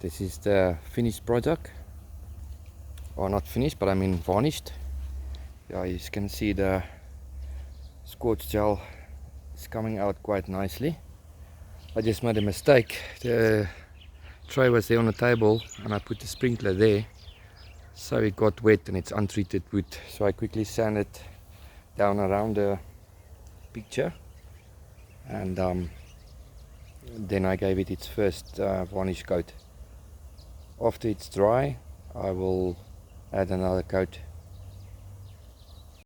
This is the finished product, or not finished, but I mean varnished. Yeah, you can see the scorch gel is coming out quite nicely. I just made a mistake. The tray was there on the table and I put the sprinkler there, so it got wet and it's untreated wood. So I quickly sanded down around the picture, and then I gave it its first varnish coat. After it's dry, I will add another coat